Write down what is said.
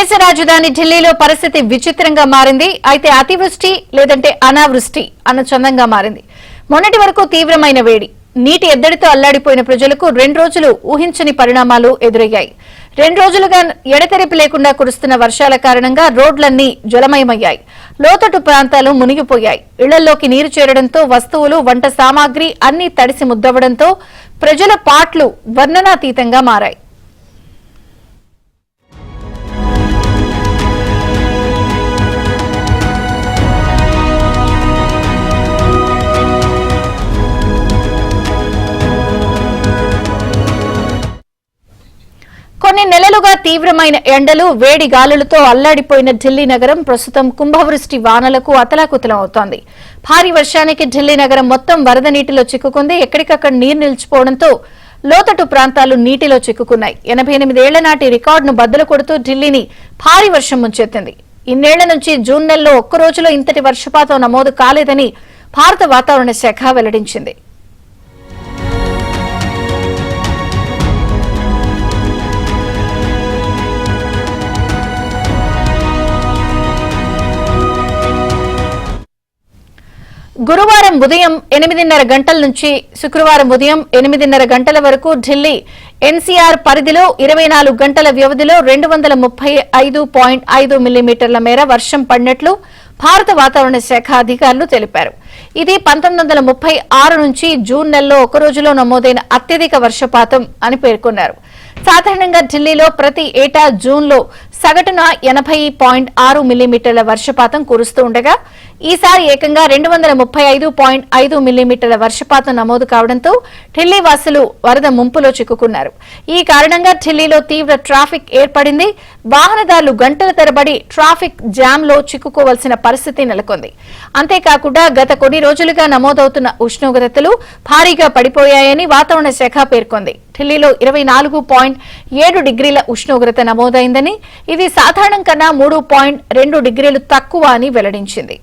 దేశ రాజధాని ఢిల్లీలో పరిస్థితి విచిత్రంగా మారింది. అయితే అతివృష్టి లేదంటే అనావృష్టి అన్న చందంగా మారింది. మొన్నటి వరకు తీవ్రమైన వేడి, నీటి ఎద్దడితో అల్లాడిపోయిన ప్రజలకు 2 రోజులు ఊహించని పరిణామాలు ఎదురయ్యాయి. 2 రోజులుగా ఎడతెరిపి లేకుండా కురుస్తున్న వర్షాల కారణంగా రోడ్లన్నీ జలమయమయ్యాయి. లోతట్టు ప్రాంతాలు మునిగిపోయాయి. ఇళ్లలోకి నీరు చేరడంతో వస్తువులు, వంట సామాగ్రి అన్నీ తడిసి ముద్దవడంతో ప్రజల పాట్లు వర్ణనాతీతంగా మారాయి. కొన్ని నెలలుగా తీవ్రమైన ఎండలు, వేడి గాలులతో అల్లాడిపోయిన ఢిల్లీ నగరం ప్రస్తుతం కుంభవృష్టి వానలకు అతలాకుతలం అవుతోంది. భారీ వర్షానికి ఢిల్లీ నగరం మొత్తం వరద నీటిలో చిక్కుకుంది. ఎక్కడికక్కడ నీరు నిలిచిపోవడంతో లోతట్టు ప్రాంతాలు నీటిలో చిక్కుకున్నాయి. 88 ఏళ్ల నాటి రికార్డును బద్దలు కొడుతూ ఢిల్లీని భారీ వర్షం ముంచెత్తింది. ఇన్నేళ్ల నుంచి జూన్ నెలలో ఒక్క రోజులో ఇంతటి వర్షపాతం నమోదు కాలేదని భారత వాతావరణ శాఖ వెల్లడించింది. గురువారం ఉదయం 8:30 గంటల నుంచి శుక్రవారం ఉదయం 8:30 గంటల వరకు ఢిల్లీ ఎన్సీఆర్ పరిధిలో 24 గంటల వ్యవధిలో 235.5 మిల్లీమీటర్ల మేర వర్షం పడినట్లు భారత వాతావరణ శాఖ అధికారులు తెలిపారు. ఇది 1936 నుంచి జూన్ నెలలో ఒక రోజులో నమోదైన అత్యధిక వర్షపాతం అని పేర్కొన్నారు. సాధారణంగా ఢిల్లీలో ప్రతి ఏటా జూన్లో సగటున 80.6 మిల్లీమీటర్ల వర్షపాతం కురుస్తూ ఉండగా ఈసారి ఏకంగా 235.5 మిల్లీమీటర్ల వర్షపాతం నమోదు కావడంతో ఢిల్లీ వాసులు వరద ముంపులో చిక్కుకున్నారు. ఈ కారణంగా ఢిల్లీలో తీవ్ర ట్రాఫిక్ ఏర్పడింది. వాహనదారులు గంటల తరబడి ట్రాఫిక్ జామ్ లో చిక్కుకోవాల్సిన పరిస్థితి నెలకొంది. అంతేకాకుండా గత కొన్ని రోజులుగా నమోదవుతున్న ఉష్ణోగ్రతలు భారీగా పడిపోయాయని వాతావరణ శాఖ పేర్కొంది. ఢిల్లీలో 24.7 డిగ్రీల ఉష్ణోగ్రత నమోదైందని, ఇది సాధారణం కన్నా 3.2 డిగ్రీలు తక్కువ అని వెల్లడించింది.